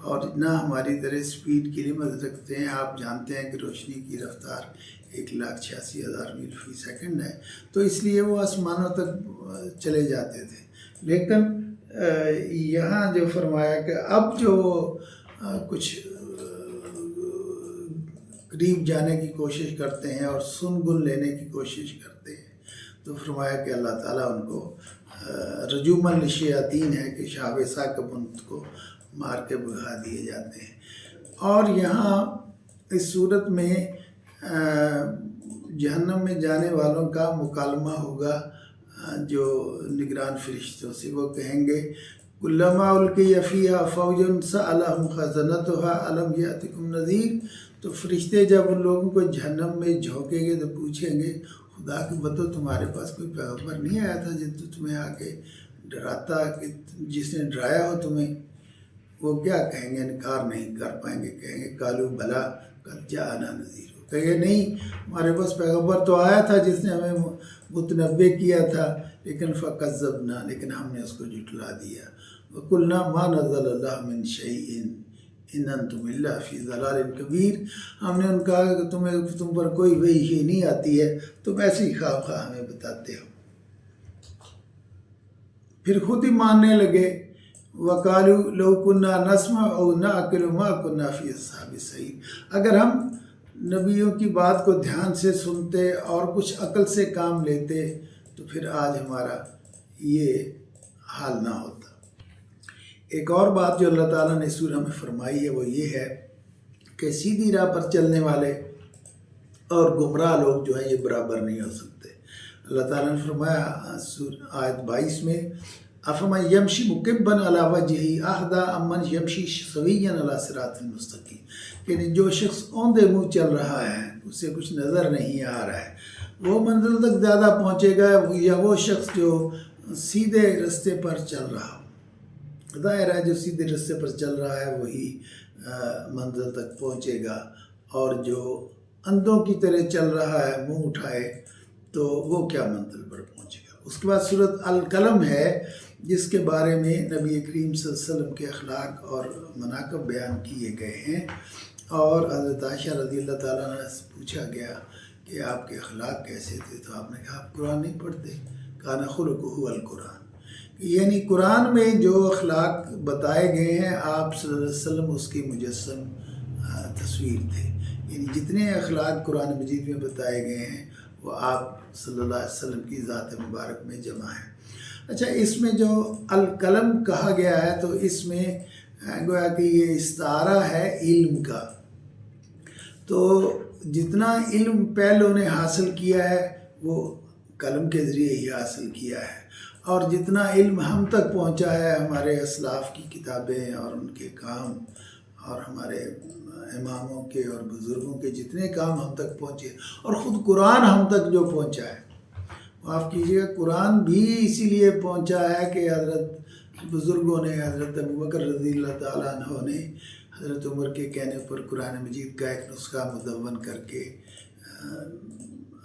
اور نہ ہماری طرح سپیڈ کی لمٹ رکھتے ہیں. آپ جانتے ہیں کہ روشنی کی رفتار 1,86,000 میل فی سیکنڈ ہے، تو اس لیے وہ آسمانوں تک چلے جاتے تھے. لیکن یہاں جو فرمایا کہ اب جو کچھ قریب جانے کی کوشش کرتے ہیں اور سن گن لینے کی کوشش کرتے ہیں، تو فرمایا کہ اللہ تعالیٰ ان کو رجوماً للشیاطین ہے کہ شہاب ثاقب ان کو مار کے بھگا دیے جاتے ہیں. اور یہاں اس صورت میں جہنم میں جانے والوں کا مکالمہ ہوگا جو نگران فرشتوں سے. وہ کہیں گے کلما القی فیہا فوج سألہم خزنتہا الم یأتکم نذیر. تو فرشتے جب ان لوگوں کو جہنم میں جھونکیں گے تو پوچھیں گے خدا کی بتو تمہارے پاس کوئی پیغمبر نہیں آیا تھا جس تو تمہیں آ کے ڈراتا، کہ جس نے ڈرایا ہو تمہیں؟ وہ کیا کہیں گے؟ انکار نہیں کر پائیں گے، کہیں گے قالوا بلا قد جاءنا نذیر. کہیں گے نہیں، ہمارے پاس پیغمبر تو آیا تھا جس نے ہمیں متنبع کیا تھا، لیکن فکذبنا، لیکن ہم نے اس کو جھٹلا دیا. وقلنا ما نزل اللہ من شیء ان انتم الا فی ضلال کبیر. ہم نے ان کا کہ تم پر کوئی وحی نہیں آتی ہے، تم ایسے ہی خواہ خواہ ہمیں بتاتے ہو. پھر خود ہی ماننے لگے. وَقَالُوا لَوْ كُنَّا نَسْمَعُ أَوْ نَعْقِلُ مَا كُنَّا فِي أَصْحَابِ السَّعِيرِ. اگر ہم نبیوں کی بات کو دھیان سے سنتے اور کچھ عقل سے کام لیتے تو پھر آج ہمارا یہ حال نہ ہوتا. ایک اور بات جو اللہ تعالیٰ نے سورہ میں فرمائی ہے وہ یہ ہے کہ سیدھی راہ پر چلنے والے اور گمراہ لوگ جو ہیں یہ برابر نہیں ہو سکتے. اللہ تعالیٰ نے فرمایا آیت 22 میں افمن یمشی مکبن علی وجہہ اہدی امن یمشی سویا علی صراط مستقیم. یعنی جو شخص اوندے منہ چل رہا ہے، اسے کچھ نظر نہیں آ رہا ہے، وہ منزل تک زیادہ پہنچے گا یا وہ شخص جو سیدھے رستے پر چل رہا ہو؟ ظاہر ہے جو سیدھے رستے پر چل رہا ہے وہی منزل تک پہنچے گا، اور جو اندھوں کی طرح چل رہا ہے منہ اٹھائے تو وہ کیا منزل پر پہنچے گا. اس کے بعد سورۃ القلم ہے جس کے بارے میں نبی کریم صلی اللہ علیہ وسلم کے اخلاق اور مناقب بیان کیے گئے ہیں. اور حضرت عائشہ رضی اللہ تعالیٰ عنہ سے پوچھا گیا کہ آپ کے اخلاق کیسے تھے، تو آپ نے کہا آپ قرآن نہیں پڑھتے. کان خلقہ القرآن. یعنی قرآن میں جو اخلاق بتائے گئے ہیں آپ صلی اللہ علیہ وسلم اس کی مجسم تصویر تھے. یعنی جتنے اخلاق قرآن مجید میں بتائے گئے ہیں وہ آپ صلی اللہ علیہ وسلم کی ذات مبارک میں جمع ہے. اچھا، اس میں جو القلم کہا گیا ہے تو اس میں گویا کہ یہ استعارہ ہے علم کا. تو جتنا علم پہلوں نے حاصل کیا ہے وہ قلم کے ذریعے ہی حاصل کیا ہے، اور جتنا علم ہم تک پہنچا ہے ہمارے اسلاف کی کتابیں اور ان کے کام اور ہمارے اماموں کے اور بزرگوں کے جتنے کام ہم تک پہنچے، اور خود قرآن ہم تک جو پہنچا ہے، معاف کیجیے گا قرآن بھی اسی لیے پہنچا ہے کہ حضرت بزرگوں نے، حضرت ابوبکر رضی اللہ تعالیٰ عنہ نے حضرت عمر کے کہنے پر قرآن مجید کا ایک نسخہ مدون کر کے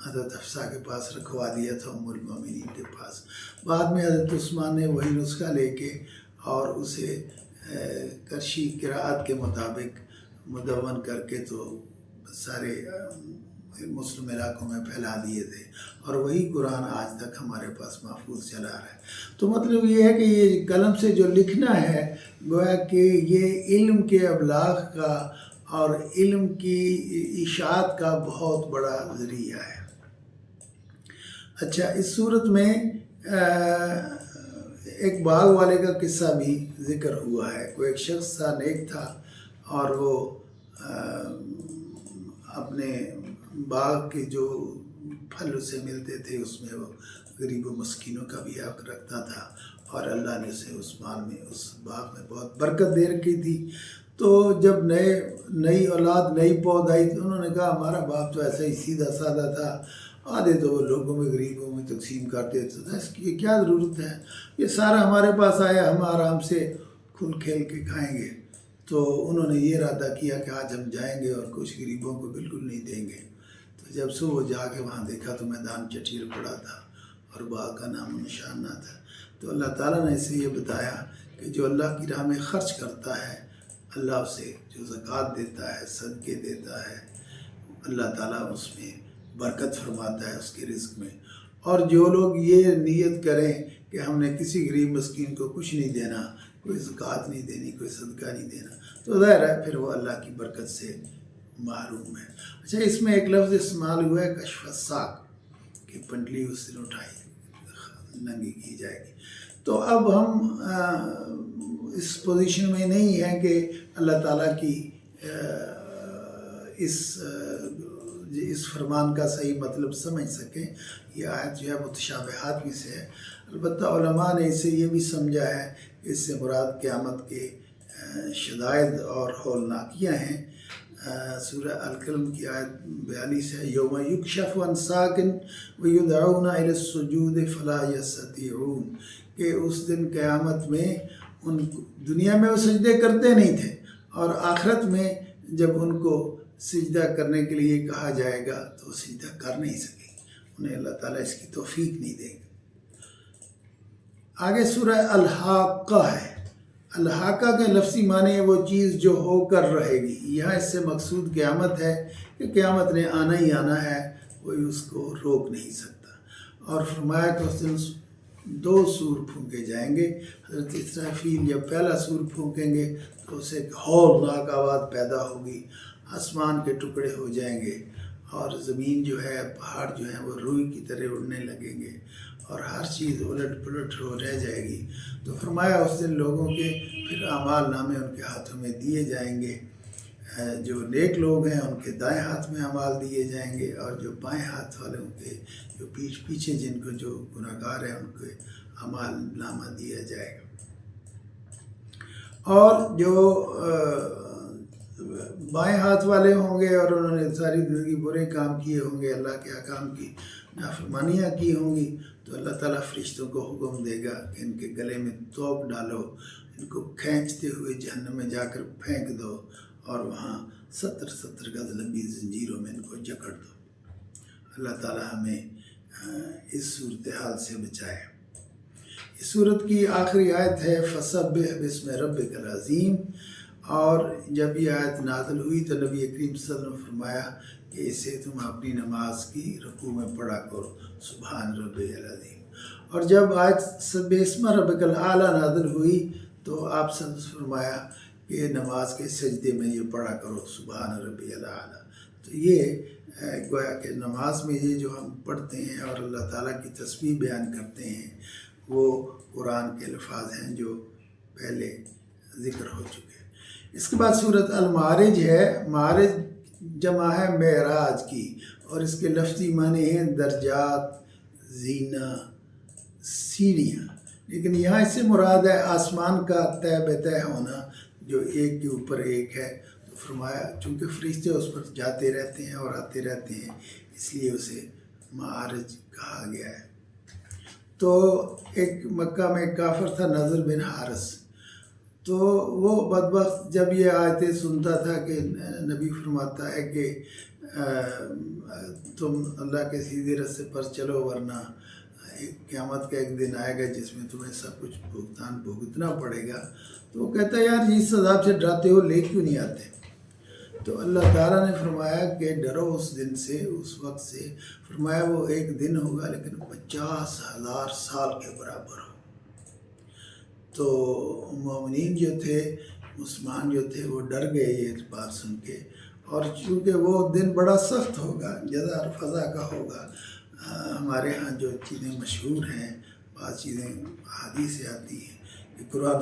حضرت حفصہ کے پاس رکھوا دیا تھا، ام المومنین کے پاس. بعد میں حضرت عثمان نے وہی نسخہ لے کے اور اسے کرشی قراءت کے مطابق مدون کر کے تو سارے مسلم علاقوں میں پھیلا دیے تھے، اور وہی قرآن آج تک ہمارے پاس محفوظ چلا رہا ہے. تو مطلب یہ ہے کہ یہ قلم سے جو لکھنا ہے گویا کہ یہ علم کے ابلاغ کا اور علم کی اشاعت کا بہت بڑا ذریعہ ہے. اچھا، اس صورت میں ایک باغ والے کا قصہ بھی ذکر ہوا ہے. کوئی ایک شخص تھا، نیک تھا، اور وہ اپنے باغ کے جو پھل اسے ملتے تھے اس میں وہ غریب و مسکینوں کا بھی حق رکھتا تھا، اور اللہ نے اسے اس مال میں، اس باغ میں بہت برکت دے رکھی تھی. تو جب نئی اولاد، نئی پود آئی تو انہوں نے کہا ہمارا باپ تو ایسا ہی سیدھا سادہ تھا، آدھے تو وہ لوگوں میں غریبوں میں تقسیم کرتے تھے، اس کی کیا ضرورت ہے، یہ سارا ہمارے پاس آیا، ہم آرام سے کھل کھیل کے کھائیں گے. تو انہوں نے یہ ارادہ کیا کہ آج ہم جائیں گے اور کچھ غریبوں کو بالکل نہیں دیں گے. تو جب صبح جا کے وہاں دیکھا تو میدان چٹیل پڑا تھا اور باغ کا نام و نشان نہ تھا. تو اللہ تعالیٰ نے اسے یہ بتایا کہ جو اللہ کی راہ میں خرچ کرتا ہے اللہ اسے جو زکوٰۃ دیتا ہے، صدقے دیتا ہے، اللہ تعالیٰ اس میں برکت فرماتا ہے اس کے رزق میں۔ اور جو لوگ یہ نیت کریں کہ ہم نے کسی غریب مسکین کو کچھ نہیں دینا، کوئی زکوٰۃ نہیں دینی، کوئی صدقہ نہیں دینا، تو ظاہر ہے پھر وہ اللہ کی برکت سے محروم ہے۔ اچھا، اس میں ایک لفظ استعمال ہوا ہے کشف الساق، کہ پنڈلی اس دن اٹھائی ننگی کی جائے گی۔ تو اب ہم اس پوزیشن میں نہیں ہیں کہ اللہ تعالیٰ کی اس فرمان کا صحیح مطلب سمجھ سکیں۔ یہ آیت جو ہے متشابہات میں سے ہے۔ البتہ علماء نے اسے یہ بھی سمجھا ہے کہ اس سے مراد قیامت کے شدائد اور ہولناکیاں ہیں۔ سورہ القلم کی آیت 42 ہے، یوم یکشف عن ساق ویدعون الی السجود فلا یستطیعون، کہ اس دن قیامت میں دنیا میں وہ سجدے کرتے نہیں تھے، اور آخرت میں جب ان کو سجدہ کرنے کے لیے کہا جائے گا تو وہ سجدہ کر نہیں سکیں گے، انہیں اللہ تعالیٰ اس کی توفیق نہیں دے گا۔ آگے سورہ الحاقہ ہے۔ الحاقہ کے لفظی معنی ہے وہ چیز جو ہو کر رہے گی۔ یہاں اس سے مقصود قیامت ہے کہ قیامت نے آنا ہی آنا ہے، کوئی اس کو روک نہیں سکتا۔ اور فرمایا کہ اس دن 2 سور پھونکے جائیں گے۔ حضرت اسرافیل جب پہلا سور پھونکیں گے تو اسے ایک ہولناک آواز پیدا ہوگی، آسمان کے ٹکڑے ہو جائیں گے، اور زمین جو ہے، پہاڑ جو ہیں وہ روئی کی طرح اڑنے لگیں گے، اور ہر چیز الٹ پلٹ ہو رہ جائے گی۔ تو فرمایا اس دن لوگوں کے پھر اعمال نامے ان کے ہاتھوں میں دیے جائیں گے۔ جو نیک لوگ ہیں ان کے دائیں ہاتھ میں اعمال دیے جائیں گے، اور جو بائیں ہاتھ والوں کے جو پیچھے جن کو جو گناہگار ہیں ان کے اعمال نامہ دیا جائے گا۔ اور جو بائیں ہاتھ والے ہوں گے اور انہوں نے ساری زندگی برے کام کیے ہوں گے، اللہ کے احکام کی نافرمانیاں کی ہوں گی، تو اللہ تعالیٰ فرشتوں کو حکم دے گا کہ ان کے گلے میں توق ڈالو، ان کو کھینچتے ہوئے جہنم میں جا کر پھینک دو، اور وہاں 70 گز لمبی زنجیروں میں ان کو جکڑ دو۔ اللہ تعالیٰ ہمیں اس صورتحال سے بچائے۔ اس صورت کی آخری آیت ہے فَسَبِّحْ بِاسْمِ رَبِّكَ الْعَظِيمِ، اور جب یہ آیت نازل ہوئی تو نبی کریم صلی اللہ علیہ وسلم نے فرمایا کہ اسے تم اپنی نماز کی رکوع میں پڑھا کرو، سبحان ربی العظیم۔ اور جب آیت سبح اسم ربک الاعلیٰ نازل ہوئی تو آپ صلی اللہ علیہ وسلم نے فرمایا کہ نماز کے سجدے میں یہ پڑھا کرو، سبحان ربی الاعلیٰ۔ تو یہ گویا کہ نماز میں یہ جو ہم پڑھتے ہیں اور اللہ تعالیٰ کی تسبیح بیان کرتے ہیں، وہ قرآن کے الفاظ ہیں جو پہلے ذکر ہو چکے۔ اس کے بعد سورۃ المعارج ہے۔ معارج جمع ہے معراج کی، اور اس کے لفظی معنی ہیں درجات، زینہ، سیڑھیاں، لیکن یہاں اس سے مراد ہے آسمان کا تہ بتہ ہونا جو ایک کے اوپر ایک ہے۔ تو فرمایا چونکہ فرشتے اس پر جاتے رہتے ہیں اور آتے رہتے ہیں، اس لیے اسے معارج کہا گیا ہے۔ تو ایک مکہ میں کافر تھا نضر بن حارث، تو وہ بدبخت جب یہ آیتیں سنتا تھا کہ نبی فرماتا ہے کہ تم اللہ کے سیدھے راستے پر چلو، ورنہ قیامت کا ایک دن آئے گا جس میں تمہیں سب کچھ بھگتنا پڑے گا۔ تو وہ کہتا ہے یار جس عذاب سے ڈراتے ہو لے کیوں نہیں آتے؟ تو اللہ تعالیٰ نے فرمایا کہ ڈرو اس دن سے، اس وقت سے۔ فرمایا وہ ایک دن ہوگا لیکن 50,000 سال کے برابر ہو۔ تو مومنین جو تھے، مسلمان جو تھے، وہ ڈر گئے یہ بات سن کے، اور چونکہ وہ دن بڑا سخت ہوگا، جزا اور فضا کا ہوگا۔ ہمارے ہاں جو چیزیں مشہور ہیں، بعض چیزیں حدیث سے آتی ہیں کہ قرآن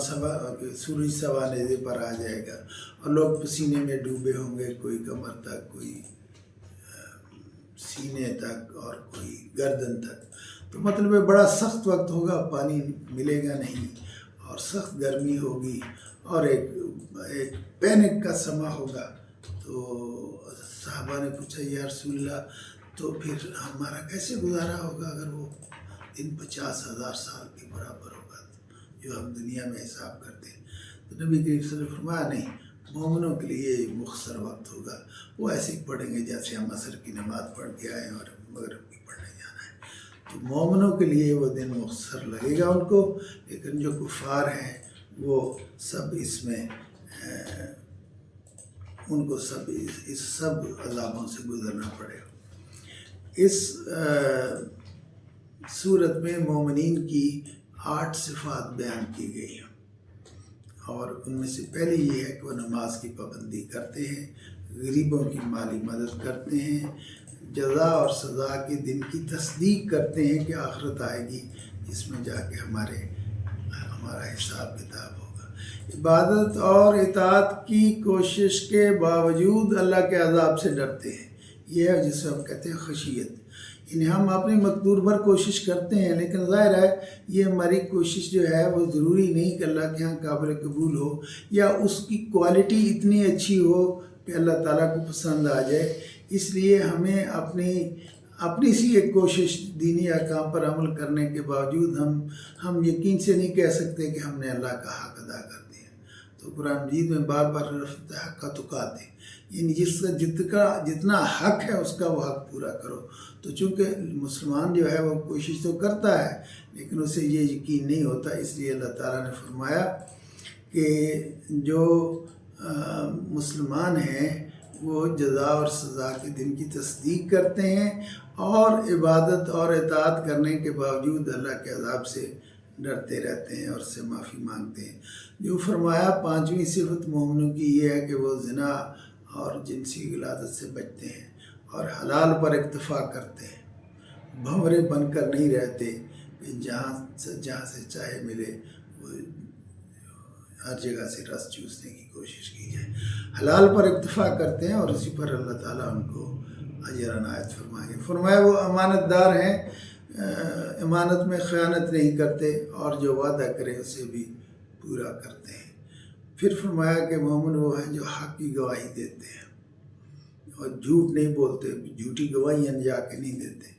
سورج سوانحے پر آ جائے گا اور لوگ پسینے میں ڈوبے ہوں گے، کوئی کمر تک، کوئی سینے تک، اور کوئی گردن تک۔ تو مطلب بڑا سخت وقت ہوگا، پانی ملے گا نہیں، اور سخت گرمی ہوگی، اور ایک پینک کا سما ہوگا۔ تو صحابہ نے پوچھا یا رسول اللہ تو پھر ہمارا کیسے گزارا ہوگا اگر وہ دن 50,000 سال کے برابر ہوگا جو ہم دنیا میں حساب کرتے ہیں؟ تو نبی کریم صلی اللہ علیہ وسلم نے فرمایا نہیں، مومنوں کے لیے مختصر وقت ہوگا، وہ ایسے ہی پڑھیں گے جیسے ہم عصر کی نماز پڑھ کے آئے اور مغرب کی پڑھنے جانا ہے۔ تو مومنوں کے لیے وہ دن مختصر لگے گا ان کو، لیکن جو کفار ہیں وہ سب اس میں ان کو اس سب عذابوں سے گزرنا پڑے گا۔ اس صورت میں مومنین کی 8 صفات بیان کی گئی ہیں، اور ان میں سے پہلی یہ ہے کہ وہ نماز کی پابندی کرتے ہیں، غریبوں کی مالی مدد کرتے ہیں، جزا اور سزا کے دن کی تصدیق کرتے ہیں کہ آخرت آئے گی جس میں جا کے ہمارا حساب کتاب ہوگا، عبادت اور اطاعت کی کوشش کے باوجود اللہ کے عذاب سے ڈرتے ہیں۔ یہ ہے جسے ہم کہتے ہیں خشیت، یعنی ہم اپنی مقدور بھر کوشش کرتے ہیں، لیکن ظاہر ہے یہ ہماری کوشش جو ہے وہ ضروری نہیں کہ اللہ کے ہاں قابل قبول ہو، یا اس کی کوالٹی اتنی اچھی ہو کہ اللہ تعالیٰ کو پسند آ جائے۔ اس لیے ہمیں اپنی سی ایک کوشش دینی احکام پر عمل کرنے کے باوجود ہم یقین سے نہیں کہہ سکتے کہ ہم نے اللہ کا حق ادا کر دیا۔ تو قرآن مجید میں بار بار لفظ حق کا تقاتے، یعنی جس کا جتنا حق ہے اس کا وہ حق پورا کرو۔ تو چونکہ مسلمان جو ہے وہ کوشش تو کرتا ہے لیکن اسے یہ یقین نہیں ہوتا، اس لیے اللہ تعالیٰ نے فرمایا کہ جو مسلمان ہیں وہ جزا اور سزا کے دن کی تصدیق کرتے ہیں اور عبادت اور اطاعت کرنے کے باوجود اللہ کے عذاب سے ڈرتے رہتے ہیں اور اس سے معافی مانگتے ہیں۔ جو فرمایا 5ویں صفت مومنوں کی یہ ہے کہ وہ زنا اور جنسی غلاظت سے بچتے ہیں اور حلال پر اکتفا کرتے ہیں، بھنورے بن کر نہیں رہتے کہ جہاں سے چاہے ملے وہ ہر جگہ سے رس چوسنے کی کوشش کی جائے، حلال پر اکتفا کرتے ہیں اور اسی پر اللہ تعالیٰ ان کو اجر عنایت فرمائیں گے۔ فرمایا وہ امانت دار ہیں، امانت میں خیانت نہیں کرتے اور جو وعدہ کرے اسے بھی پورا کرتے ہیں۔ پھر فرمایا کہ مومن وہ ہیں جو حق کی گواہی دیتے ہیں اور جھوٹ نہیں بولتے، جھوٹی گواہیاں جا کے نہیں دیتے۔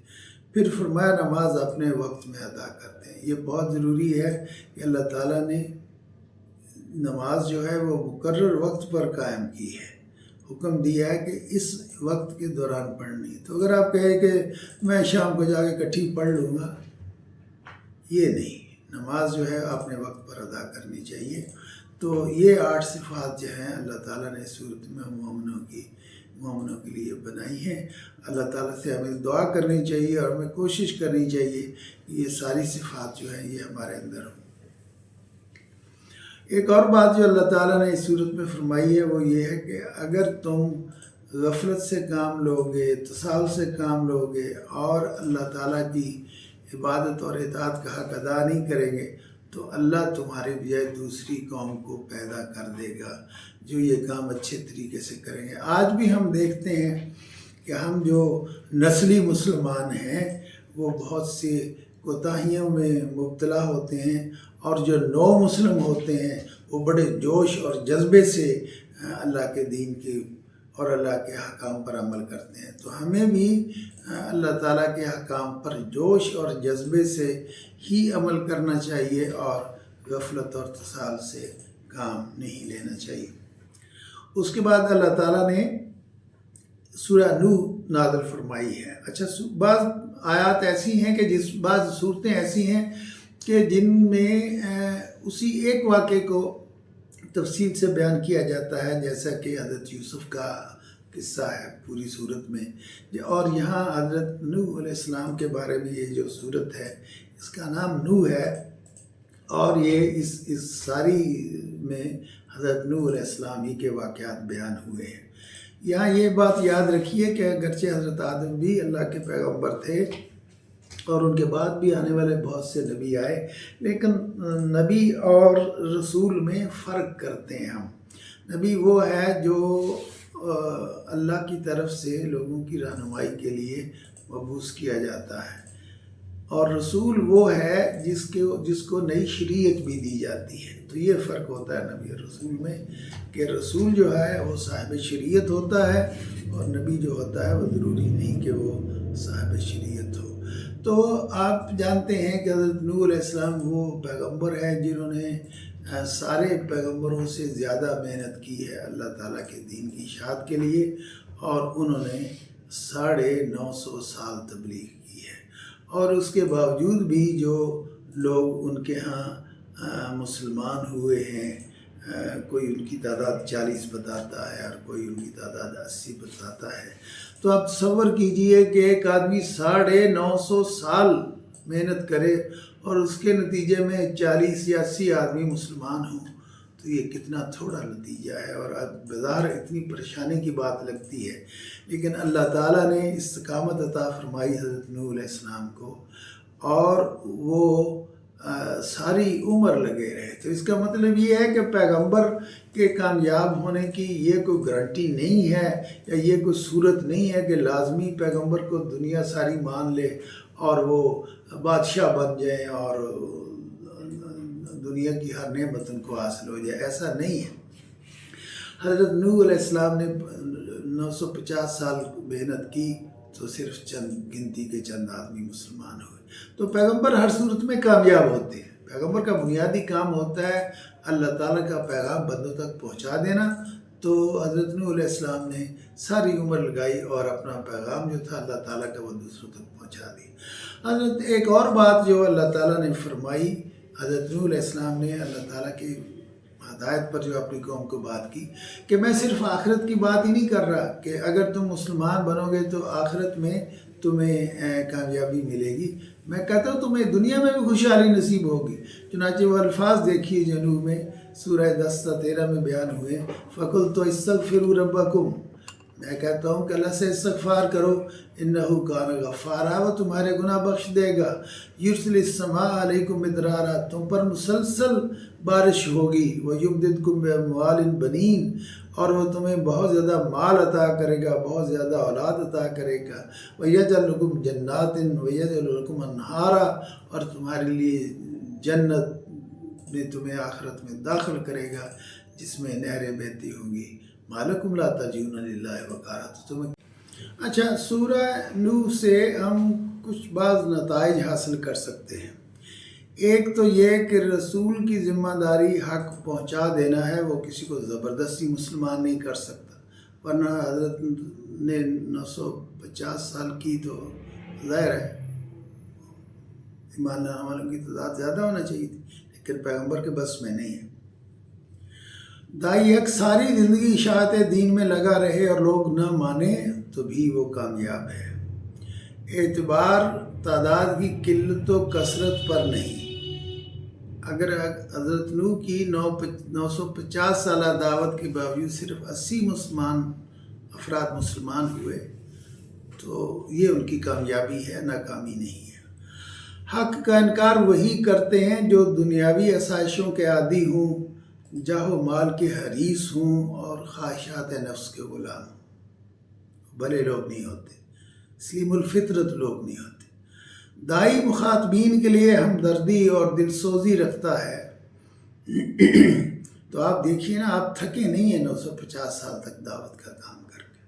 پھر فرمایا نماز اپنے وقت میں ادا کرتے ہیں۔ یہ بہت ضروری ہے کہ اللہ تعالیٰ نے نماز جو ہے وہ مقرر وقت پر قائم کی ہے، حکم دیا ہے کہ اس وقت کے دوران پڑھنی۔ تو اگر آپ کہیں کہ میں شام کو جا کے کٹھی پڑھ لوں گا، یہ نہیں، نماز جو ہے اپنے وقت پر ادا کرنی چاہیے۔ تو یہ 8 صفات جو ہیں اللہ تعالیٰ نے صورت میں مومنوں کے لیے بنائی ہیں۔ اللہ تعالیٰ سے ہمیں دعا کرنی چاہیے اور ہمیں کوشش کرنی چاہیے کہ یہ ساری صفات جو ہیں یہ ہمارے اندر ہوں۔ ایک اور بات جو اللہ تعالیٰ نے اس صورت میں فرمائی ہے وہ یہ ہے کہ اگر تم غفلت سے کام لوگے، تساہل سے کام لوگے اور اللہ تعالیٰ کی عبادت اور اطاعت کا حق ادا نہیں کریں گے تو اللہ تمہارے بجائے دوسری قوم کو پیدا کر دے گا جو یہ کام اچھے طریقے سے کریں گے۔ آج بھی ہم دیکھتے ہیں کہ ہم جو نسلی مسلمان ہیں وہ بہت سے کوتاہیوں میں مبتلا ہوتے ہیں، اور جو نو مسلم ہوتے ہیں وہ بڑے جوش اور جذبے سے اللہ کے دین کی اور اللہ کے احکام پر عمل کرتے ہیں۔ تو ہمیں بھی اللہ تعالیٰ کے احکام پر جوش اور جذبے سے ہی عمل کرنا چاہیے اور غفلت اور تساہل سے کام نہیں لینا چاہیے۔ اس کے بعد اللہ تعالیٰ نے سورہ نوح نازل فرمائی ہے۔ اچھا، بعض آیات ایسی ہیں کہ بعض صورتیں ایسی ہیں کہ جن میں اسی ایک واقعے کو تفصیل سے بیان کیا جاتا ہے، جیسا کہ حضرت یوسف کا قصہ ہے پوری صورت میں، اور یہاں حضرت نوح علیہ السلام کے بارے میں یہ جو صورت ہے اس کا نام نوح ہے، اور یہ اس ساری میں حضرت نوح علیہ السلام ہی کے واقعات بیان ہوئے ہیں۔ یہاں یہ بات یاد رکھیے کہ اگرچہ حضرت آدم بھی اللہ کے پیغمبر تھے اور ان کے بعد بھی آنے والے بہت سے نبی آئے، لیکن نبی اور رسول میں فرق کرتے ہیں ہم۔ نبی وہ ہے جو اللہ کی طرف سے لوگوں کی رہنمائی کے لیے مبعوث کیا جاتا ہے، اور رسول وہ ہے جس کو نئی شریعت بھی دی جاتی ہے۔ تو یہ فرق ہوتا ہے نبی اور رسول میں کہ رسول جو ہے وہ صاحب شریعت ہوتا ہے اور نبی جو ہوتا ہے وہ ضروری نہیں کہ وہ صاحب شریعت ہو۔ تو آپ جانتے ہیں کہ حضرت نوح علیہ السلام وہ پیغمبر ہے جنہوں نے سارے پیغمبروں سے زیادہ محنت کی ہے اللہ تعالیٰ کے دین کی اشاعت کے لیے، اور انہوں نے 950 سال تبلیغ کی ہے، اور اس کے باوجود بھی جو لوگ ان کے ہاں مسلمان ہوئے ہیں کوئی ان کی تعداد 40 بتاتا ہے اور کوئی ان کی تعداد 80 بتاتا ہے. تو آپ تصور کیجئے کہ ایک آدمی 950 سال محنت کرے اور اس کے نتیجے میں 40 یا 80 آدمی مسلمان ہوں، تو یہ کتنا تھوڑا نتیجہ ہے اور بظاہر اتنی پریشانی کی بات لگتی ہے. لیکن اللہ تعالیٰ نے استقامت عطا فرمائی حضرت نوح علیہ السلام کو، اور وہ ساری عمر لگے رہے. تو اس کا مطلب یہ ہے کہ پیغمبر کے کامیاب ہونے کی یہ کوئی گارنٹی نہیں ہے، یا یہ کوئی صورت نہیں ہے کہ لازمی پیغمبر کو دنیا ساری مان لے اور وہ بادشاہ بن جائیں اور دنیا کی ہر نعمت ان کو حاصل ہو جائے. ایسا نہیں ہے. حضرت نوح علیہ السلام نے 950 سال محنت کی تو صرف چند گنتی کے چند آدمی مسلمان ہوئے. تو پیغمبر ہر صورت میں کامیاب ہوتے ہیں. پیغمبر کا بنیادی کام ہوتا ہے اللہ تعالیٰ کا پیغام بندوں تک پہنچا دینا. تو حضرت نوح علیہ السلام نے ساری عمر لگائی اور اپنا پیغام جو تھا اللہ تعالیٰ کا وہ دوسروں تک پہنچا دی. حضرت ایک اور بات جو اللہ تعالیٰ نے فرمائی، حضرت نوح علیہ السلام نے اللہ تعالیٰ کی ہدایت پر جو اپنی قوم کو بات کی کہ میں صرف آخرت کی بات ہی نہیں کر رہا کہ اگر تم مسلمان بنو گے تو آخرت میں تمہیں کامیابی ملے گی، میں کہتا ہوں تمہیں دنیا میں بھی خوشحالی نصیب ہوگی. چنانچہ وہ الفاظ دیکھیے جو نوح میں سورہ 10-13 میں بیان ہوئے، فَقُلْتُ اسْتَغْفِرُوا رَبَّكُمْ، میں کہتا ہوں کہ اللہ سے استغفار کرو، اِنَّهُ كَانَ غَفَّارًا، وہ تمہارے گناہ بخش دے گا. يُرْسِلِ السَّمَاءَ عَلَيْكُمْ مِدْرَارًا، تم پر مسلسل بارش ہوگی. وَيُمْدِدْكُمْ بِأَمْوَالٍ بَنِينَ، اور وہ تمہیں بہت زیادہ مال عطا کرے گا، بہت زیادہ اولاد عطا کرے گا. وَيَجْعَلْ لَكُمْ جَنَّاتٍ وَيَجْعَلْ لَكُمْ أَنْهَارًا، اور تمہارے لیے جنت میں تمہیں آخرت میں داخل کرے گا جس میں نہریں بہتی ہوں گی. مَالَكُمْ لَا تَرْجُونَ لِلَّهِ وَقَارًا. تو تمہیں اچھا، سورہ نوح سے ہم کچھ بعض نتائج حاصل کر سکتے ہیں. ایک تو یہ کہ رسول کی ذمہ داری حق پہنچا دینا ہے، وہ کسی کو زبردستی مسلمان نہیں کر سکتا. ورنہ حضرت نے 950 سال کی تو ظاہر ہے ایمان لانے والوں کی تعداد زیادہ ہونا چاہیے تھی، لیکن پیغمبر کے بس میں نہیں ہے. دائی حق ساری زندگی اشاعت دین میں لگا رہے اور لوگ نہ مانے تو بھی وہ کامیاب ہے. اعتبار تعداد کی قلت و کثرت پر نہیں. اگر حضرت نوح کی 950 سالہ دعوت کے باوجود صرف 80 افراد مسلمان ہوئے تو یہ ان کی کامیابی ہے، ناکامی نہیں ہے. حق کا انکار وہی کرتے ہیں جو دنیاوی آسائشوں کے عادی ہوں، جاہ و مال کے حریص ہوں اور خواہشات نفس کے غلام ہوں. بھلے لوگ نہیں ہوتے، سلیم الفطرت لوگ نہیں ہوتے. دائی مخاطبین کے لیے ہمدردی اور دل سوزی رکھتا ہے. تو آپ دیکھیے نا، آپ تھکے نہیں ہیں 950 سال تک دعوت کا کام کر کے.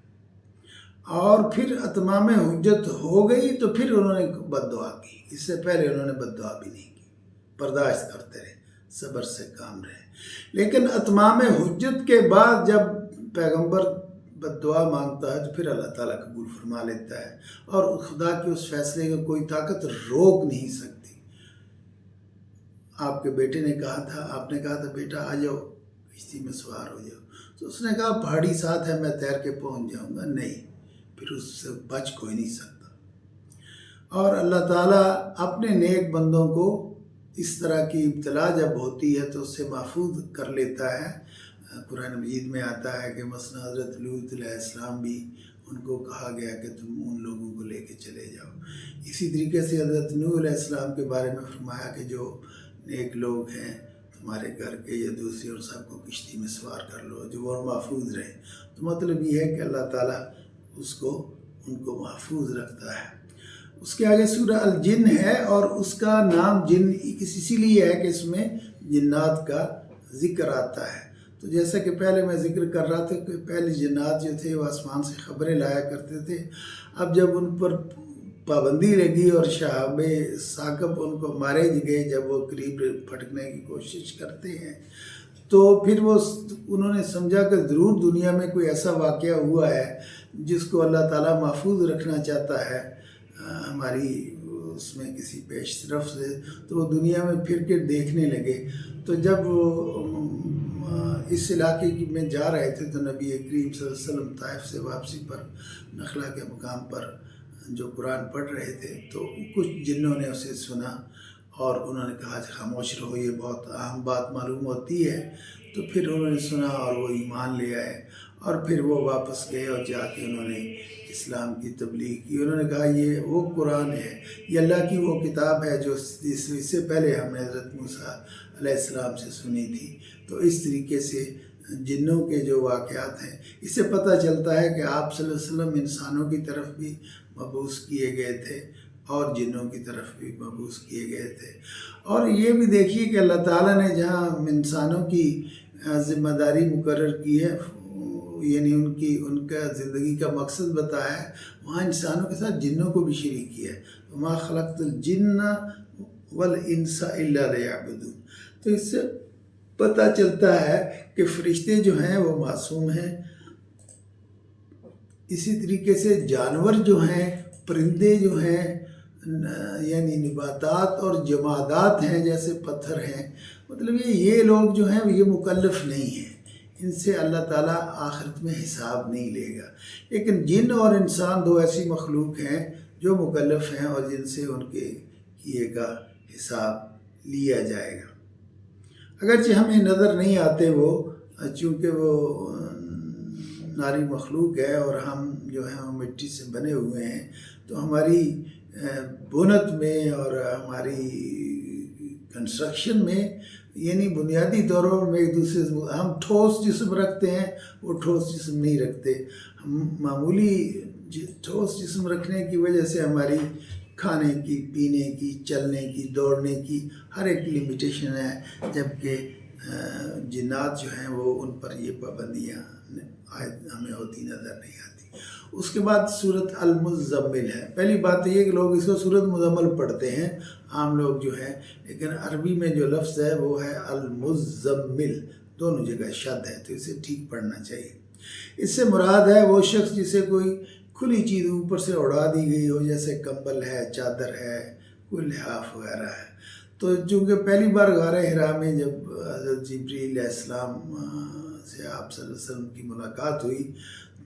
اور پھر اتمام حجت ہو گئی تو پھر انہوں نے بد دعا کی. اس سے پہلے انہوں نے بد دعا بھی نہیں کی، برداشت کرتے رہے، صبر سے کام رہے. لیکن اتمام حجت کے بعد جب پیغمبر بد دعا مانگتا ہے تو پھر اللہ تعالیٰ قبول فرما لیتا ہے، اور خدا کے اس فیصلے کو کوئی طاقت روک نہیں سکتی. آپ کے بیٹے نے کہا تھا، آپ نے کہا تھا بیٹا آ جاؤ کشتی میں سوار ہو جاؤ، تو اس نے کہا پہاڑی ساتھ ہے، میں تیر کے پہنچ جاؤں گا. نہیں، پھر اس سے بچ کوئی نہیں سکتا. اور اللہ تعالیٰ اپنے نیک بندوں کو اس طرح کی ابتلا جب ہوتی ہے تو اس سے محفوظ کر لیتا ہے. قرآن مجید میں آتا ہے کہ مثلا حضرت لوط علیہ السلام بھی ان کو کہا گیا کہ تم ان لوگوں کو لے کے چلے جاؤ. اسی طریقے سے حضرت نوح علیہ السلام کے بارے میں فرمایا کہ جو نیک لوگ ہیں تمہارے گھر کے یا دوسری، اور سب کو کشتی میں سوار کر لو جو وہ محفوظ رہے. تو مطلب یہ ہے کہ اللہ تعالیٰ ان کو محفوظ رکھتا ہے. اس کے آگے سورہ الجن ہے، اور اس کا نام جن اسی لیے ہے کہ اس میں جنات کا ذکر آتا ہے. تو جیسا کہ پہلے میں ذکر کر رہا تھا کہ پہلے جنات جو تھے وہ آسمان سے خبریں لایا کرتے تھے. اب جب ان پر پابندی لگی اور شہاب ثاقب ان کو مارے گئے جب وہ قریب پھٹکنے کی کوشش کرتے ہیں، تو پھر انہوں نے سمجھا کہ ضرور دنیا میں کوئی ایسا واقعہ ہوا ہے جس کو اللہ تعالیٰ محفوظ رکھنا چاہتا ہے ہماری اس میں کسی پیش رفت سے. تو وہ دنیا میں پھر کے دیکھنے لگے. تو جب اس علاقے میں جا رہے تھے تو نبی کریم صلی اللہ علیہ وسلم طائف سے واپسی پر نخلا کے مقام پر جو قرآن پڑھ رہے تھے تو کچھ جنوں نے اسے سنا اور انہوں نے کہا کہ خاموش رہو، یہ بہت اہم بات معلوم ہوتی ہے۔ تو پھر انہوں نے سنا اور وہ ایمان لے آئے، اور پھر وہ واپس گئے اور جا کے انہوں نے اسلام کی تبلیغ کی۔ انہوں نے کہا یہ وہ قرآن ہے، یہ اللہ کی وہ کتاب ہے جو اس سے پہلے ہم نے حضرت موسیٰ علیہ السلام سے سنی تھی۔ تو اس طریقے سے جنوں کے جو واقعات ہیں، اس سے پتہ چلتا ہے کہ آپ صلی اللہ علیہ وسلم انسانوں کی طرف بھی مبعوث کیے گئے تھے اور جنوں کی طرف بھی مبعوث کیے گئے تھے۔ اور یہ بھی دیکھیے کہ اللہ تعالیٰ نے جہاں انسانوں کی ذمہ داری مقرر کی ہے، یعنی ان کا زندگی کا مقصد بتایا ہے، وہاں انسانوں کے ساتھ جنوں کو بھی شریک کیا ہے۔ وَمَا خَلَقْتُ الْجِنَّ وَالْإِنسَ إِلَّا لِيَعْبُدُونِ۔ تو اس سے پتہ چلتا ہے کہ فرشتے جو ہیں وہ معصوم ہیں۔ اسی طریقے سے جانور جو ہیں، پرندے جو ہیں، یعنی نباتات اور جمادات ہیں جیسے پتھر ہیں، مطلب یہ لوگ جو ہیں یہ مکلف نہیں ہیں، ان سے اللہ تعالیٰ آخرت میں حساب نہیں لے گا۔ لیکن جن اور انسان دو ایسی مخلوق ہیں جو مکلف ہیں اور جن سے ان کے کیے کا حساب لیا جائے گا۔ اگرچہ ہمیں نظر نہیں آتے وہ، چونکہ وہ ناری مخلوق ہے اور ہم جو ہیں وہ مٹی سے بنے ہوئے ہیں، تو ہماری بنت میں اور ہماری کنسٹرکشن میں، یعنی بنیادی طور پر ایک دوسرے سے ہم ٹھوس جسم رکھتے ہیں، وہ ٹھوس جسم نہیں رکھتے۔ ہم معمولی ٹھوس جسم رکھنے کی وجہ سے ہماری کھانے کی، پینے کی، چلنے کی، دوڑنے کی ہر ایک لمیٹیشن ہے، جبکہ جنات جو ہیں وہ ان پر یہ پابندیاں ہمیں ہوتی نظر نہیں آتی۔ اس کے بعد سورۃ المزمل ہے۔ پہلی بات یہ ہے کہ لوگ اس کو سورۃ مزمل پڑھتے ہیں عام لوگ جو ہے، لیکن عربی میں جو لفظ ہے وہ ہے المزمل، دونوں جگہ شد ہے، تو اسے ٹھیک پڑھنا چاہیے۔ اس سے مراد ہے وہ شخص جسے کوئی کھلی چیز اوپر سے اڑا دی گئی ہو، جیسے کمبل ہے، چادر ہے، کوئی لحاف وغیرہ ہے۔ تو چونکہ پہلی بار غار حرا میں جب حضرت جبریل علیہ السلام سے آپ صلی اللہ علیہ وسلم کی ملاقات ہوئی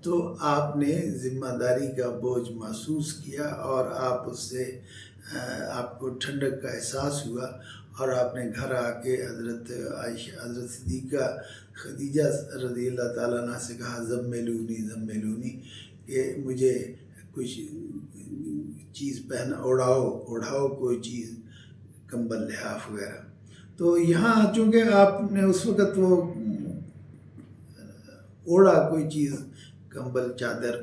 تو آپ نے ذمہ داری کا بوجھ محسوس کیا اور آپ کو ٹھنڈک کا احساس ہوا، اور آپ نے گھر آ کے حضرت عائشہ، حضرت صدیقہ خدیجہ رضی اللہ تعالیٰ عنہ سے کہا زملونی کہ مجھے کچھ چیز اوڑھاؤ کوئی چیز، کمبل، لحاف وغیرہ۔ تو یہاں چونکہ آپ نے اس وقت وہ اوڑھا کوئی چیز، کمبل، چادر،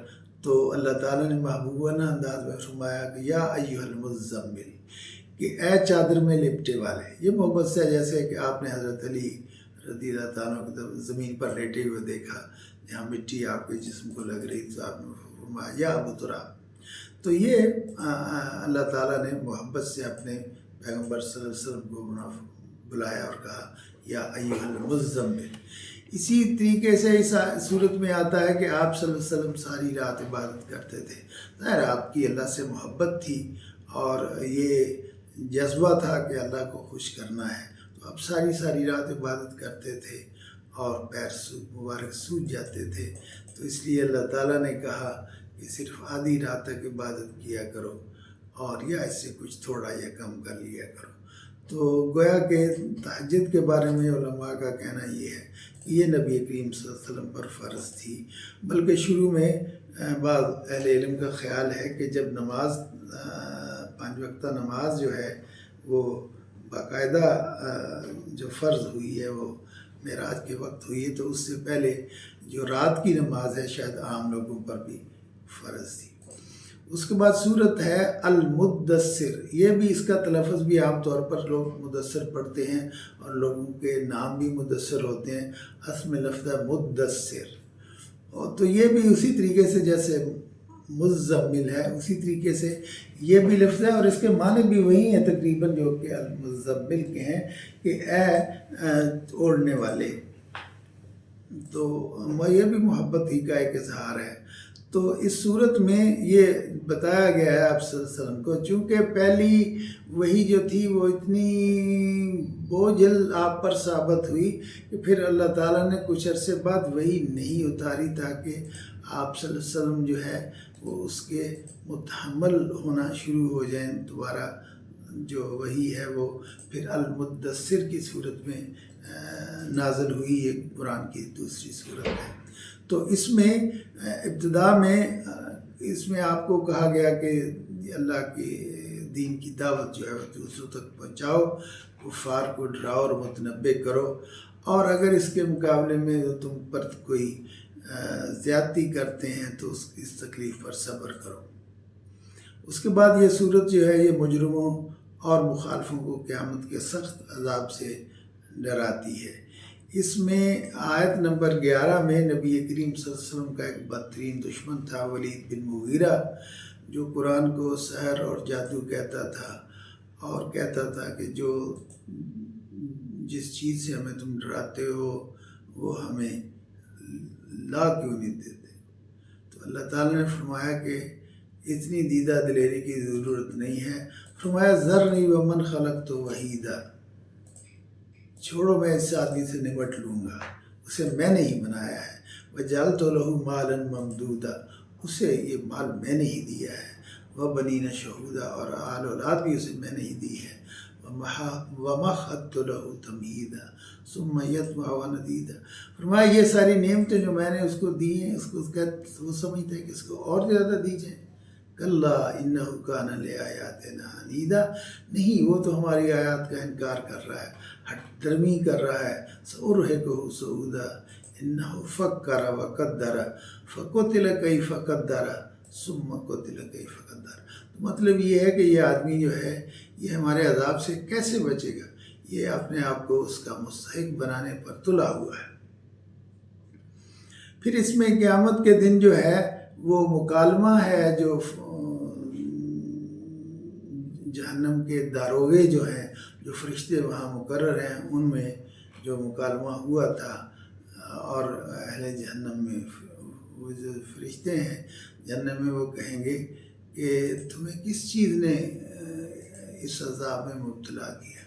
تو اللہ تعالیٰ نے محبوبانہ انداز میں فرمایا کہ یا ایھا المزمل، کہ اے چادر میں لپٹے والے۔ یہ محبت سے جیسے کہ آپ نے حضرت علی رضی اللہ تعالیٰ کی طرف زمین پر لیٹے ہوئے دیکھا، جہاں مٹی آپ کے جسم کو لگ رہی تو آپ نے فرمایا یا ابو تراب۔ تو یہ اللہ تعالیٰ نے محبت سے اپنے پیغمبر صلی اللہ علیہ وسلم کو بلایا اور کہا یا ایھا المزمل۔ اسی طریقے سے اس صورت میں آتا ہے کہ آپ صلی اللہ علیہ وسلم ساری رات عبادت کرتے تھے۔ ظاہر آپ کی اللہ سے محبت تھی اور یہ جذبہ تھا کہ اللہ کو خوش کرنا ہے، تو آپ ساری رات عبادت کرتے تھے اور پیر مبارک سوج جاتے تھے۔ تو اس لیے اللہ تعالیٰ نے کہا کہ صرف آدھی رات تک عبادت کیا کرو، اور یا اس سے کچھ تھوڑا یا کم کر لیا کرو۔ تو گویا کہ تہجد کے بارے میں علماء کا کہنا یہ ہے کہ یہ نبی کریم صلی اللہ علیہ وسلم پر فرض تھی، بلکہ شروع میں بعض اہل علم کا خیال ہے کہ جب نماز، 5 وقتہ نماز جو ہے وہ باقاعدہ جو فرض ہوئی ہے وہ معراج کے وقت ہوئی ہے، تو اس سے پہلے جو رات کی نماز ہے شاید عام لوگوں پر بھی فرض تھی۔ اس کے بعد صورت ہے المدثر۔ یہ بھی اس کا تلفظ بھی عام طور پر لوگ مدثر پڑھتے ہیں، اور لوگوں کے نام بھی مدثر ہوتے ہیں۔ اصل میں لفظ ہے مدثر، اور تو یہ بھی اسی طریقے سے جیسے مزمل ہے اسی طریقے سے یہ بھی لفظ ہے، اور اس کے معنی بھی وہی ہیں تقریباً جو کہ المزمل کے ہیں، کہ اے اوڑھنے والے۔ تو یہ بھی محبت ہی کا ایک اظہار ہے۔ تو اس صورت میں یہ بتایا گیا ہے آپ صلی اللہ علیہ وسلم کو، چونکہ پہلی وہی جو تھی وہ اتنی بوجھل آپ پر ثابت ہوئی کہ پھر اللہ تعالیٰ نے کچھ عرصے بعد وہی نہیں اتاری تاکہ آپ صلی اللہ علیہ وسلم جو ہے وہ اس کے متحمل ہونا شروع ہو جائیں۔ دوبارہ جو وہی ہے وہ پھر المدثر کی صورت میں نازل ہوئی، یہ قرآن کی دوسری صورت ہے۔ تو اس میں ابتدا میں اس میں آپ کو کہا گیا کہ اللہ کے دین کی دعوت جو ہے وہ دوسروں تک پہنچاؤ، کفار کو ڈراؤ اور متنبہ کرو، اور اگر اس کے مقابلے میں تم پر کوئی زیادتی کرتے ہیں تو اس تکلیف پر صبر کرو۔ اس کے بعد یہ صورت جو ہے یہ مجرموں اور مخالفوں کو قیامت کے سخت عذاب سے ڈراتی ہے۔ اس میں آیت نمبر 11 میں نبی کریم صلی اللہ علیہ وسلم کا ایک بدترین دشمن تھا، ولید بن مغیرہ، جو قرآن کو سحر اور جادو کہتا تھا اور کہتا تھا کہ جس چیز سے ہمیں تم ڈراتے ہو وہ ہمیں لا کیوں نہیں دیتے۔ تو اللہ تعالیٰ نے فرمایا کہ اتنی دیدہ دلیری کی ضرورت نہیں ہے۔ فرمایا ذرنی ومن خلقت وحیدا، چھوڑو میں اس آدمی سے نمٹ لوں گا، اسے میں نے ہی بنایا ہے۔ وجعلت له مالا ممدودا، اسے یہ مال میں نے ہی دیا ہے۔ وبنین شہودا، اور آل اولاد بھی اسے میں نے ہی دی ہے۔ ومہدت له تمہیدا ثم یطمع ندیدا، فرمایا یہ ساری نعمتیں جو میں نے اس کو دی ہیں، اس کو وہ سمجھتا ہے کہ اس کو اور زیادہ دی جائیں۔ کلا انہ کان لآیاتنا عنیدا، نہیں وہ تو ہماری آیات کا انکار کر رہا ہے، ہٹ درمی کر رہا ہے۔ سأرہقہ صعودا انہ فکر وقدر فقتل کیف قدر ثم قتل کیف قدر۔ تو مطلب یہ ہے کہ یہ آدمی جو ہے یہ ہمارے عذاب سے کیسے بچے گا، یہ اپنے آپ کو اس کا مستحق بنانے پر تلا ہوا ہے۔ پھر اس میں قیامت کے دن جو ہے وہ مکالمہ ہے، جو جہنم کے داروغے جو ہیں، جو فرشتے وہاں مقرر ہیں، ان میں جو مکالمہ ہوا تھا، اور اہل جہنم میں وہ جو فرشتے ہیں جہنم میں وہ کہیں گے کہ تمہیں کس چیز نے اس عذاب میں مبتلا کیا،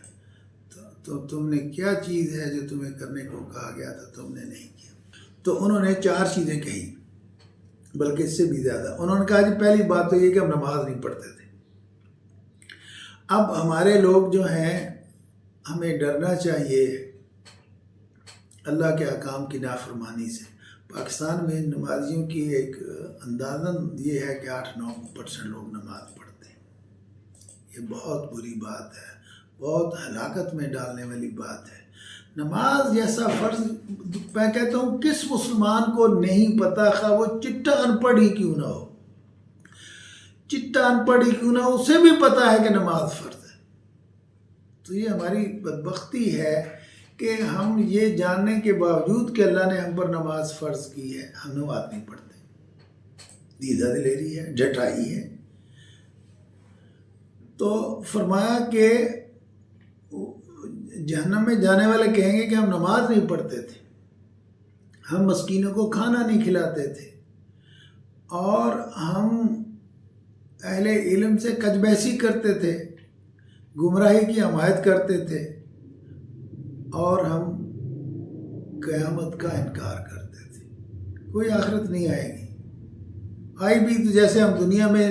تو تم نے کیا چیز ہے جو تمہیں کرنے کو کہا گیا تھا تم نے نہیں کیا۔ تو انہوں نے 4 چیزیں کہی، بلکہ اس سے بھی زیادہ۔ انہوں نے کہا کہ پہلی بات تو یہ کہ ہم نماز نہیں پڑھتے تھے۔ اب ہمارے لوگ جو ہیں ہمیں ڈرنا چاہیے اللہ کے احکام کی نافرمانی سے۔ پاکستان میں نمازیوں کی ایک اندازاً یہ ہے کہ 8-9% لوگ نماز پڑھتے ہیں۔ یہ بہت بری بات ہے، بہت ہلاکت میں ڈالنے والی بات ہے۔ نماز جیسا فرض میں کہتا ہوں کس مسلمان کو نہیں پتا، خواہ وہ چٹا ان پڑھ ہی کیوں نہ ہو، چٹا ان پڑھ ہی کیوں نہ ہو، اسے بھی پتا ہے کہ نماز فرض ہے۔ تو یہ ہماری بدبختی ہے کہ ہم یہ جاننے کے باوجود کہ اللہ نے ہم پر نماز فرض کی ہے، ہم نماز نہیں پڑھتے۔ دیدہ دلیری ہے، ڈٹائی ہے۔ تو فرمایا کہ جہنم میں جانے والے کہیں گے کہ ہم نماز نہیں پڑھتے تھے، ہم مسکینوں کو کھانا نہیں کھلاتے تھے، اور ہم اہل علم سے کج بحثی کرتے تھے، گمراہی کی حمایت کرتے تھے، اور ہم قیامت کا انکار کرتے تھے۔ کوئی آخرت نہیں آئے گی، آئی بھی تو جیسے ہم دنیا میں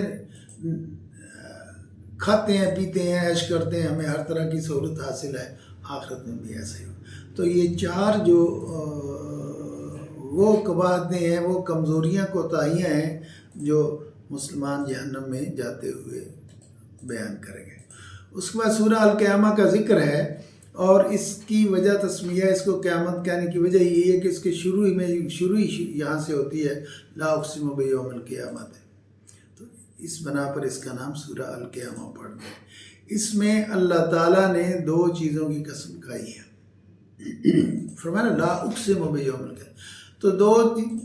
کھاتے ہیں، پیتے ہیں، عیش کرتے ہیں، ہمیں ہر طرح کی سہولت حاصل ہے، آخرت میں بھی ایسا ہی ہو۔ تو یہ 4 جو وہ قباحتیں ہیں، وہ کمزوریاں کوتاہیاں ہیں جو مسلمان جہنم میں جاتے ہوئے بیان کریں گے۔ اس کے بعد سورہ القیامہ کا ذکر ہے، اور اس کی وجہ تسمیہ، اس کو قیامت کہنے کی وجہ یہ ہے کہ اس کے شروع ہی یہاں سے ہوتی ہے، لا اقسم بیوم القیامت ہے۔ تو اس بنا پر اس کا نام سورہ القیامہ پڑ گیا۔ اس میں اللہ تعالیٰ نے 2 چیزوں کی قسم کھائی ہے، فرمایا لا اقسم بیوم القیامہ، تو 2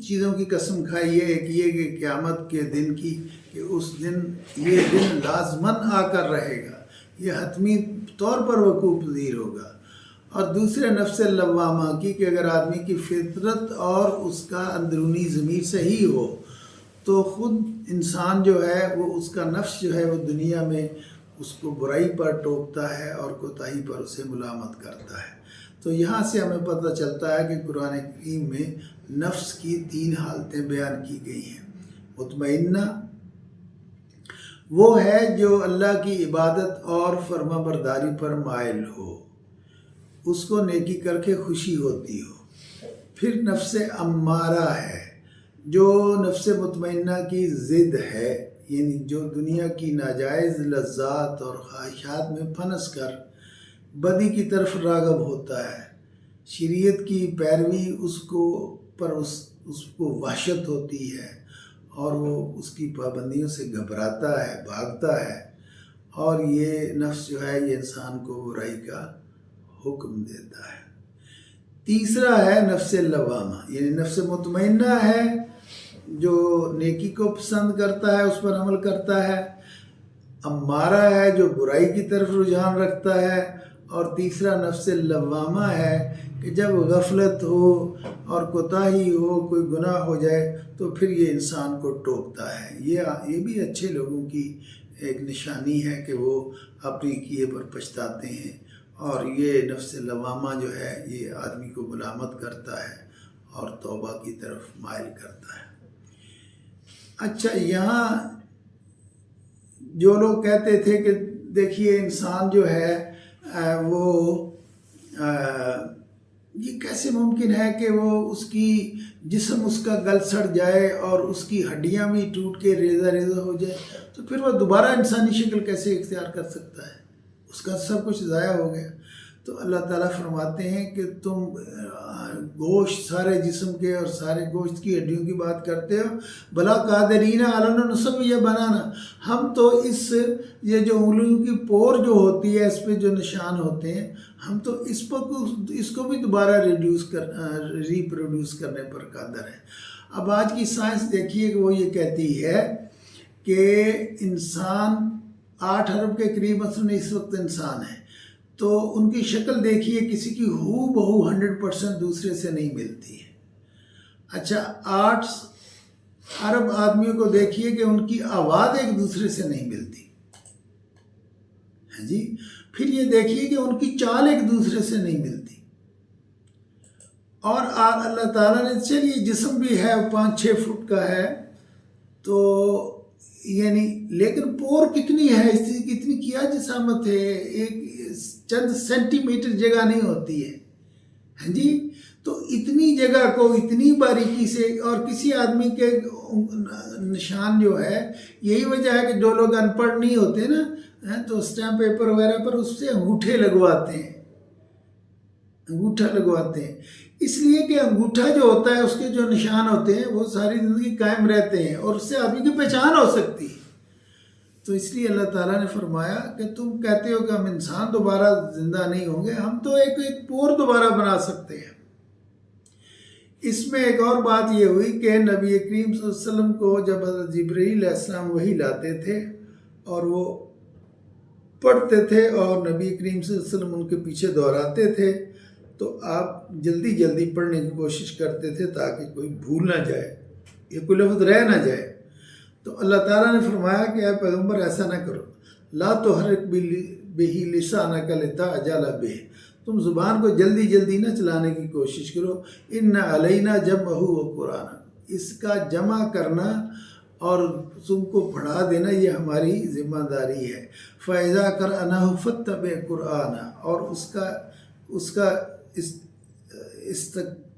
چیزوں کی قسم کھائی ہے۔ ایک یہ کہ قیامت کے دن کی، کہ اس دن یہ دن لازماً آ کر رہے گا، یہ حتمی طور پر وقوع پذیر ہوگا، اور دوسرے نفس لوامہ کی، کہ اگر آدمی کی فطرت اور اس کا اندرونی ضمیر صحیح ہو تو خود انسان جو ہے وہ اس کا نفس جو ہے وہ دنیا میں اس کو برائی پر ٹوکتا ہے اور کوتاہی پر اسے ملامت کرتا ہے۔ تو یہاں سے ہمیں پتہ چلتا ہے کہ قرآن کریم میں نفس کی 3 حالتیں بیان کی گئی ہیں۔ مطمئنہ وہ ہے جو اللہ کی عبادت اور فرما برداری پر مائل ہو، اس کو نیکی کر کے خوشی ہوتی ہو۔ پھر نفس امارہ ہے جو نفس مطمئنہ کی ضد ہے، یعنی جو دنیا کی ناجائز لذات اور خواہشات میں پھنس کر بدی کی طرف راغب ہوتا ہے۔ شریعت کی پیروی اس کو وحشت ہوتی ہے اور وہ اس کی پابندیوں سے گھبراتا ہے، بھاگتا ہے، اور یہ نفس جو ہے یہ انسان کو برائی کا حکم دیتا ہے۔ تیسرا ہے نفس لوامہ، یعنی نفس مطمئنہ ہے جو نیکی کو پسند کرتا ہے، اس پر عمل کرتا ہے۔ امارہ ہے جو برائی کی طرف رجحان رکھتا ہے، اور تیسرا نفس لوامہ ہے کہ جب غفلت ہو اور کوتاہی ہو، کوئی گناہ ہو جائے تو پھر یہ انسان کو ٹوکتا ہے۔ یہ بھی اچھے لوگوں کی ایک نشانی ہے کہ وہ اپنے کیے پر پچھتاتے ہیں، اور یہ نفس لوامہ جو ہے یہ آدمی کو ملامت کرتا ہے اور توبہ کی طرف مائل کرتا ہے۔ اچھا، یہاں جو لوگ کہتے تھے کہ دیکھیے انسان جو ہے وہ یہ کیسے ممکن ہے کہ وہ اس کی جسم اس کا گل سڑ جائے اور اس کی ہڈیاں بھی ٹوٹ کے ریزہ ریزہ ہو جائے، تو پھر وہ دوبارہ انسانی شکل کیسے اختیار کر سکتا ہے؟ اس کا سب کچھ ضائع ہو گیا۔ تو اللہ تعالیٰ فرماتے ہیں کہ تم گوشت سارے جسم کے اور سارے گوشت کی ہڈیوں کی بات کرتے ہو، بلا قادرین علی ان نسوی بنانا، ہم تو یہ جو انگلیوں کی پور جو ہوتی ہے اس پہ جو نشان ہوتے ہیں، ہم تو اس کو بھی دوبارہ ریپروڈیوس کرنے پر قادر ہیں۔ اب آج کی سائنس دیکھیے کہ وہ یہ کہتی ہے کہ انسان 8 ارب کے قریب مثلاً اس وقت انسان ہے، تو ان کی شکل دیکھیے کسی کی ہو بہو 100% دوسرے سے نہیں ملتی ہے۔ اچھا، 8 ارب آدمیوں کو دیکھیے کہ ان کی آواز ایک دوسرے سے نہیں ملتی ہے جی۔ پھر یہ دیکھیے کہ ان کی چال ایک دوسرے سے نہیں ملتی، اور اللہ تعالیٰ نے چلیے جسم بھی ہے 5-6 فٹ کا ہے، تو یعنی لیکن پور کتنی ہے، اس کی کتنی کیا جسامت ہے، ایک چند سینٹی میٹر جگہ نہیں ہوتی ہے ہاں جی۔ تو اتنی جگہ کو اتنی باریکی سے، اور کسی آدمی کے نشان جو ہے، یہی وجہ ہے کہ جو لوگ ان پڑھ نہیں ہوتے نا تو اسٹیمپ پیپر وغیرہ پر اس سے انگوٹھا لگواتے ہیں، اس لیے کہ انگوٹھا جو ہوتا ہے اس کے جو نشان ہوتے ہیں وہ ساری زندگی قائم رہتے ہیں اور اس سے آدمی کی پہچان ہو سکتی ہے۔ تو اس لیے اللہ تعالیٰ نے فرمایا کہ تم کہتے ہو کہ ہم انسان دوبارہ زندہ نہیں ہوں گے، ہم تو ایک پور دوبارہ بنا سکتے ہیں۔ اس میں ایک اور بات یہ ہوئی کہ نبی کریم صلی اللہ علیہ وسلم کو جب حضرت جبرائیل علیہ السلام وحی لاتے تھے اور وہ پڑھتے تھے اور نبی کریم صلی اللہ علیہ وسلم ان کے پیچھے دہراتے تھے، تو آپ جلدی جلدی پڑھنے کی کوشش کرتے تھے تاکہ کوئی بھول نہ جائے یا کوئی لفظ رہ نہ جائے۔ تو اللہ تعالیٰ نے فرمایا کہ اے پیغمبر ایسا نہ کرو، لا تحرک بہ لسانک لتعجل بہ، تم زبان کو جلدی جلدی نہ چلانے کی کوشش کرو، ان علینا جمعہ و قرآن، اس کا جمع کرنا اور تم کو پڑھا دینا یہ ہماری ذمہ داری ہے۔ فَإِذَا قَرَأْنَاهُ فَاتَّبِعْ قُرْآنَ، اور اس کا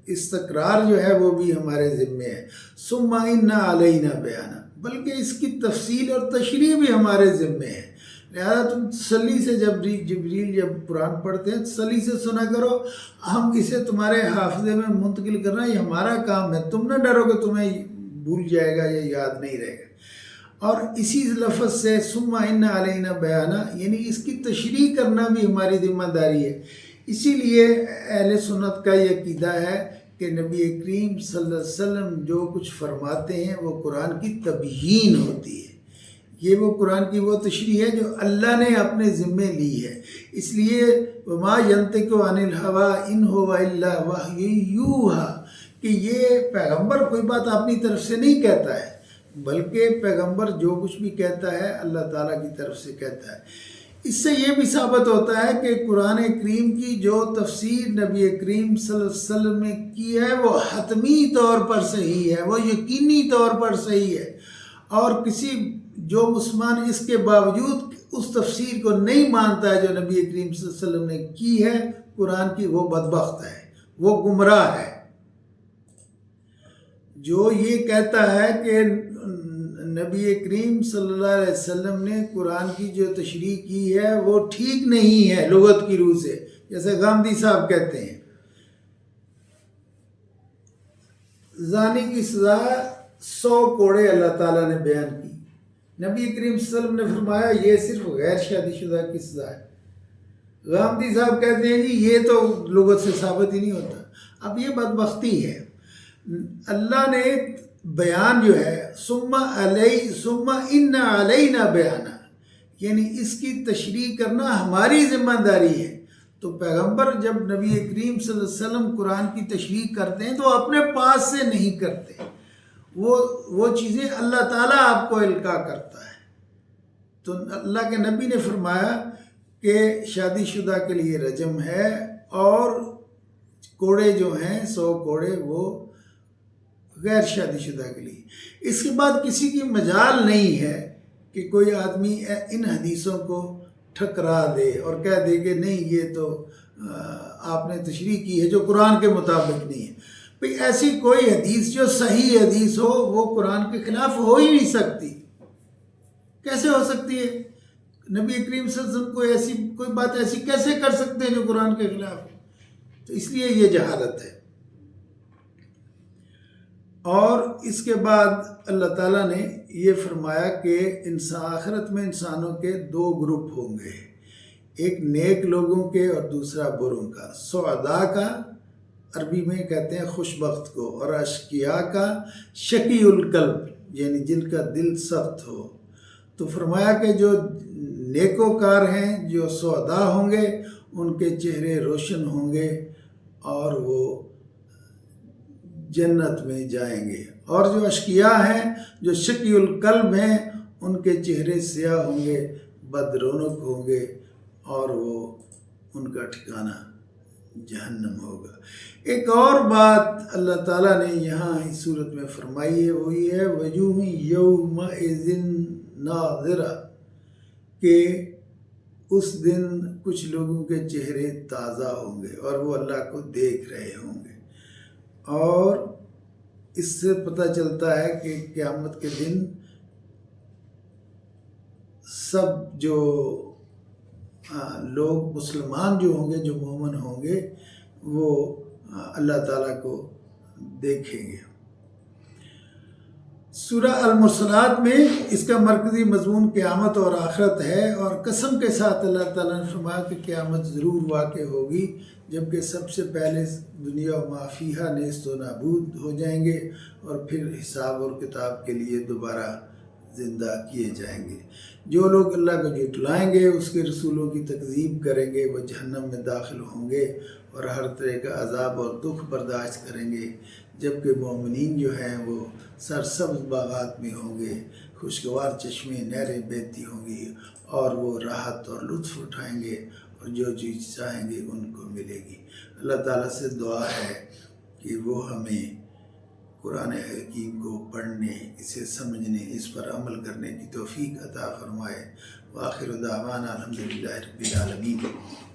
استقرار جو ہے وہ بھی ہمارے ذمے ہے۔ ثُمَّ إِنَّ عَلَيْنَا بَيَانَهُ، بلکہ اس کی تفصیل اور تشریح بھی ہمارے ذمے ہے۔ لہذا تم تسلی سے جبریل جب قرآن پڑھتے ہیں تسلی سے سنا کرو، ہم اسے تمہارے حافظے میں منتقل کرنا یہ ہمارا کام ہے، تم نہ ڈرو کہ تمہیں بھول جائے گا یا یاد نہیں رہے گا۔ اور اسی لفظ سے ثم ان علینا بیانہ، یعنی اس کی تشریح کرنا بھی ہماری ذمہ داری ہے۔ اسی لیے اہل سنت کا یہ عقیدہ ہے کہ نبی کریم صلی اللہ علیہ وسلم جو کچھ فرماتے ہیں وہ قرآن کی تبیین ہوتی ہے، یہ وہ قرآن کی وہ تشریح ہے جو اللہ نے اپنے ذمے لی ہے۔ اس لیے وما ینطق عن الهوى ان هو الا وحی یوحی، کہ یہ پیغمبر کوئی بات اپنی طرف سے نہیں کہتا ہے، بلکہ پیغمبر جو کچھ بھی کہتا ہے اللہ تعالیٰ کی طرف سے کہتا ہے۔ اس سے یہ بھی ثابت ہوتا ہے کہ قرآن کریم کی جو تفسیر نبی کریم صلی اللہ علیہ وسلم نے کی ہے وہ حتمی طور پر صحیح ہے، وہ یقینی طور پر صحیح ہے، اور کسی جو مسلمان اس کے باوجود اس تفسیر کو نہیں مانتا ہے جو نبی کریم صلی اللہ علیہ وسلم نے کی ہے قرآن کی، وہ بدبخت ہے، وہ گمراہ ہے۔ جو یہ کہتا ہے کہ نبی کریم صلی اللہ علیہ وسلم نے قرآن کی جو تشریح کی ہے وہ ٹھیک نہیں ہے لغت کی روح سے، جیسے غامدی صاحب کہتے ہیں زانی کی سزا 100 کوڑے اللہ تعالیٰ نے بیان کی، نبی کریم صلی اللہ علیہ وسلم نے فرمایا یہ صرف غیر شادی شدہ کی سزا ہے۔ غامدی صاحب کہتے ہیں جی یہ تو لغت سے ثابت ہی نہیں ہوتا۔ اب یہ بدبختی ہے، اللہ نے بیان جو ہے ثم ان علینا بیانہ، یعنی اس کی تشریح کرنا ہماری ذمہ داری ہے۔ تو پیغمبر جب نبی کریم صلی اللہ علیہ وسلم قرآن کی تشریح کرتے ہیں تو اپنے پاس سے نہیں کرتے، وہ چیزیں اللہ تعالیٰ آپ کو القاء کرتا ہے۔ تو اللہ کے نبی نے فرمایا کہ شادی شدہ کے لیے رجم ہے، اور کوڑے جو ہیں 100 کوڑے وہ غیر شادی شدہ کے لیے۔ اس کے بعد کسی کی مجال نہیں ہے کہ کوئی آدمی ان حدیثوں کو ٹھکرا دے اور کہہ دے کہ نہیں یہ تو آپ نے تشریح کی ہے جو قرآن کے مطابق نہیں ہے۔ بھئی ایسی کوئی حدیث جو صحیح حدیث ہو وہ قرآن کے خلاف ہو ہی نہیں سکتی، کیسے ہو سکتی ہے؟ نبی کریم صلی اللہ علیہ وسلم کوئی بات ایسی کیسے کر سکتے ہیں جو قرآن کے خلاف ہو؟ تو اس لیے یہ جہالت ہے۔ اور اس کے بعد اللہ تعالیٰ نے یہ فرمایا کہ آخرت میں انسانوں کے 2 گروپ ہوں گے، ایک نیک لوگوں کے اور دوسرا بروں کا۔ سعداء کا عربی میں کہتے ہیں خوش بخت کو، اور اشقیاء کا شقی القلب، یعنی جن کا دل سخت ہو۔ تو فرمایا کہ جو نیکوکار ہیں، جو سعداء ہوں گے، ان کے چہرے روشن ہوں گے اور وہ جنت میں جائیں گے، اور جو اشقیاء ہیں، جو شقی القلب ہیں، ان کے چہرے سیاہ ہوں گے، بد رونق ہوں گے، اور وہ ان کا ٹھکانہ جہنم ہوگا۔ ایک اور بات اللہ تعالیٰ نے یہاں اس صورت میں فرمائی ہے، وہی ہے وجوہ یومئذ ناظرہ، کہ اس دن کچھ لوگوں کے چہرے تازہ ہوں گے اور وہ اللہ کو دیکھ رہے ہوں گے۔ اور اس سے پتہ چلتا ہے کہ قیامت کے دن سب جو لوگ مسلمان جو ہوں گے، جو مومن ہوں گے، وہ اللہ تعالیٰ کو دیکھیں گے۔ سورہ المرسلات میں اس کا مرکزی مضمون قیامت اور آخرت ہے، اور قسم کے ساتھ اللہ تعالیٰ نے فرمایا کہ قیامت ضرور واقع ہوگی، جبکہ سب سے پہلے دنیا و ما فیہا نیست و نابود ہو جائیں گے، اور پھر حساب اور کتاب کے لیے دوبارہ زندہ کیے جائیں گے۔ جو لوگ اللہ کو جھٹلائیں گے، اس کے رسولوں کی تکذیب کریں گے، وہ جہنم میں داخل ہوں گے اور ہر طرح کا عذاب اور دکھ برداشت کریں گے، جبکہ مومنین جو ہیں وہ سرسبز باغات میں ہوں گے، خوشگوار چشمے نہریں بہتی ہوں گی، اور وہ راحت اور لطف اٹھائیں گے، اور جو چیز چاہیں گے ان کو ملے گی۔ اللہ تعالیٰ سے دعا ہے کہ وہ ہمیں قرآن حکیم کو پڑھنے، اسے سمجھنے، اس پر عمل کرنے کی توفیق عطا فرمائے۔ وآخر دعوانا الحمدللہ رب العالمین۔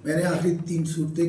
میں نے آخری 3 صورتیں